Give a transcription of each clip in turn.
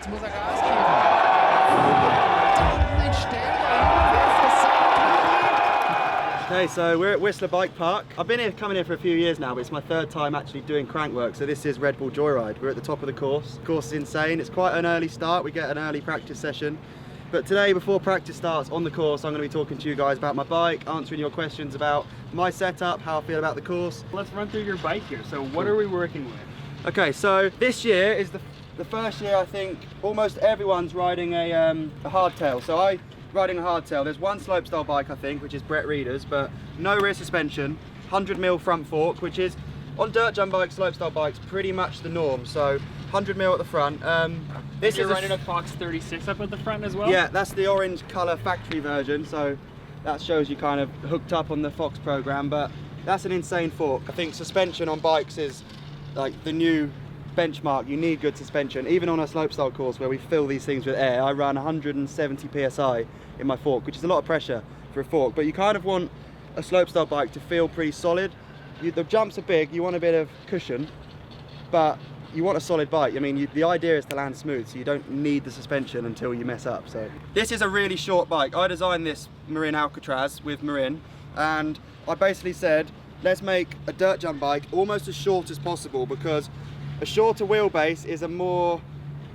Jetzt muss er Gas geben. Okay, so we're at Whistler Bike Park. I've been coming here for a few years now, but it's my third time actually doing Crankworx. So this is Bull Joyride. We're at the top of the course. The course is insane. It's quite an early start. We get an early practice session. But today, before practice starts on the course, I'm going to be talking to you guys about my bike, answering your questions about my setup, how I feel about the course. Let's run through your bike here. So what are we working with? Okay, so this year is the first year I think almost everyone's riding a hardtail. So I'm riding a hardtail. There's one slopestyle bike I think, which is Brett Reeder's, but no rear suspension, 100mm front fork, which is on dirt jump bikes, slopestyle bikes, pretty much the norm. So 100mm at the front. This is running a Fox 36 up at the front as well? Yeah, that's the orange colour factory version. So that shows you kind of hooked up on the Fox program, but that's an insane fork. I think suspension on bikes is like the new benchmark. You need good suspension. Even on a slopestyle course where we fill these things with air, I run 170 psi in my fork, which is a lot of pressure for a fork, but you kind of want a slopestyle bike to feel pretty solid. The jumps are big, you want a bit of cushion, but you want a solid bike. I mean, the idea is to land smooth, so you don't need the suspension until you mess up. So this is a really short bike. I designed this Marin Alcatraz with Marin, and I basically said, let's make a dirt jump bike almost as short as possible, because a shorter wheelbase is a more,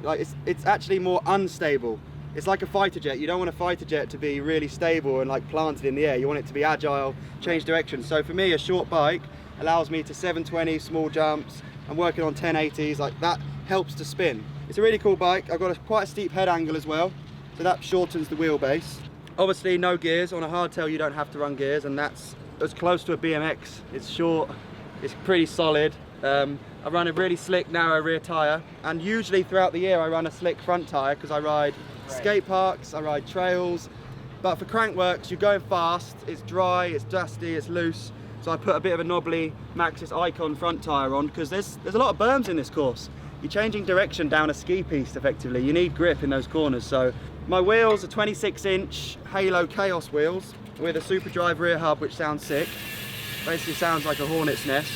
like, it's actually more unstable. It's like a fighter jet. You don't want a fighter jet to be really stable and like planted in the air. You want it to be agile, change direction. So for me, a short bike allows me to 720 small jumps. I'm working on 1080s, like that helps to spin. It's a really cool bike. I've got quite a steep head angle as well, so that shortens the wheelbase. Obviously no gears. On a hardtail you don't have to run gears, and that's as close to a BMX. It's short, it's pretty solid. I run a really slick narrow rear tyre, and usually throughout the year I run a slick front tyre because I ride skate parks, I ride trails. But for Crankworx, you're going fast, it's dry, it's dusty, it's loose. So I put a bit of a knobbly Maxxis Icon front tyre on, because there's a lot of berms in this course. You're changing direction down a ski piste effectively. You need grip in those corners. So my wheels are 26-inch Halo Chaos wheels with a Super Drive rear hub, which sounds sick. Basically sounds like a hornet's nest.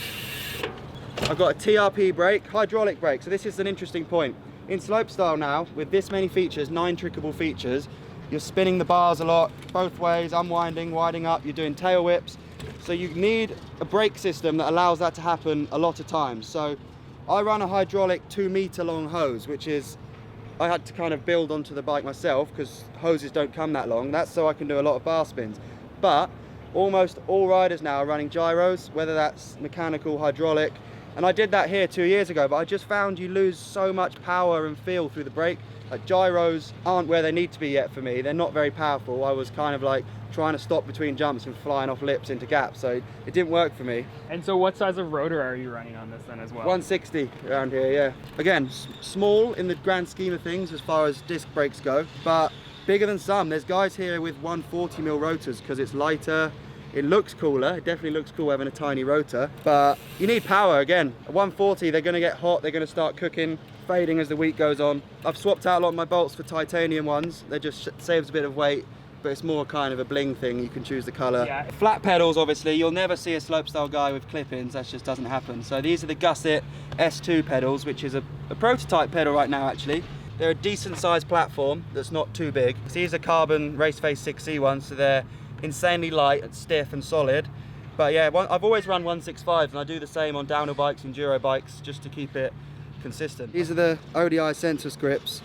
I've got a TRP brake, hydraulic brake. So this is an interesting point. In slopestyle now, with this many features, 9 trickable features, you're spinning the bars a lot, both ways, unwinding, winding up, you're doing tail whips. So you need a brake system that allows that to happen a lot of times. So I run a hydraulic 2-meter long hose, which is, I had to kind of build onto the bike myself because hoses don't come that long. That's so I can do a lot of bar spins. But almost all riders now are running gyros, whether that's mechanical, hydraulic. And I did that here 2 years ago, but I just found you lose so much power and feel through the brake. Like gyros aren't where they need to be yet for me. They're not very powerful. I was kind of like trying to stop between jumps and flying off lips into gaps, so it didn't work for me. And so what size of rotor are you running on this then as well? 160 around here, yeah. Again, small in the grand scheme of things as far as disc brakes go, but bigger than some. There's guys here with 140mm rotors because it's lighter. It looks cooler, it definitely looks cool having a tiny rotor, but you need power again. At 140, they're gonna get hot, they're gonna start cooking, fading as the week goes on. I've swapped out a lot of my bolts for titanium ones. They just saves a bit of weight, but it's more kind of a bling thing. You can choose the color. Yeah. Flat pedals, obviously, you'll never see a slopestyle guy with clip-ins, that just doesn't happen. So these are the GUSSET S2 pedals, which is a prototype pedal right now actually. They're a decent sized platform that's not too big. So these are carbon Raceface 6C ones, so they're insanely light and stiff and solid. But yeah, I've always run 165s, and I do the same on downhill bikes and enduro bikes just to keep it consistent. These are the ODI sensor grips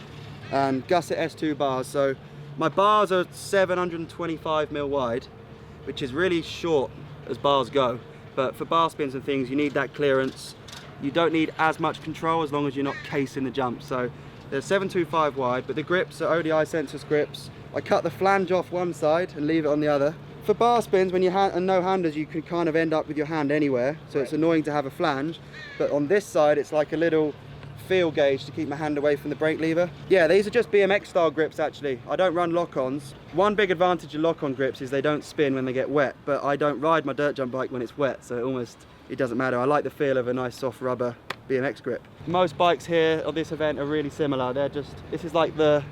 and GUSSET S2 bars. So my bars are 725mm wide, which is really short as bars go. But for bar spins and things, you need that clearance. You don't need as much control as long as you're not casing the jump. So they're 725 wide, but the grips are ODI sensor grips. I cut the flange off one side and leave it on the other. For bar spins, when you and no-handers, you can kind of end up with your hand anywhere, so it's annoying to have a flange. But on this side, it's like a little feel gauge to keep my hand away from the brake lever. Yeah, these are just BMX style grips actually. I don't run lock-ons. One big advantage of lock-on grips is they don't spin when they get wet, but I don't ride my dirt jump bike when it's wet, so it doesn't matter. I like the feel of a nice soft rubber BMX grip. Most bikes here on this event are really similar. This is like the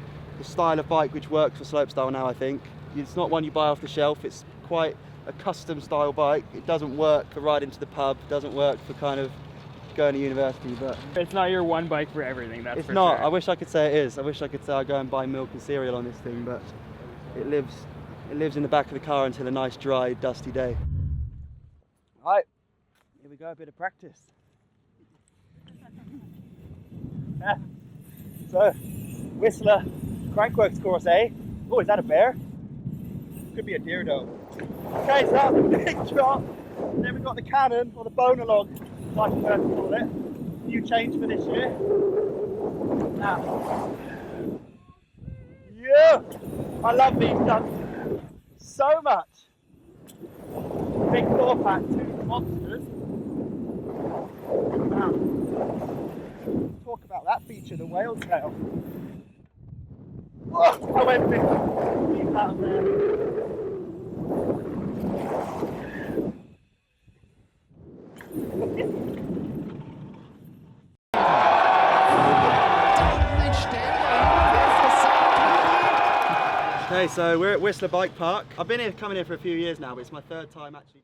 style of bike which works for slopestyle now, I think. It's not one you buy off the shelf, it's quite a custom style bike. It doesn't work for riding to the pub, doesn't work for kind of going to university, but It's not your one bike for everything, that's it's for not. sure. I wish I could say it is. I wish I could say I go and buy milk and cereal on this thing, but it lives in the back of the car until a nice, dry, dusty day. Right, here we go, a bit of practice. Yeah. So, Whistler Crankworx course, eh? Oh, is that a bear? Could be a deer though. Okay, so that's the big drop. Then we've got the cannon, or the boner log, like I prefer to call it. New change for this year. Now, yeah! I love these stunts so much. Big 4-pack, 2 monsters. Now, talk about that feature, the whale tail. Oh, I went big. Leave that up there. Okay, so we're at Whistler Bike Park. I've been coming here for a few years now, but it's my third time actually.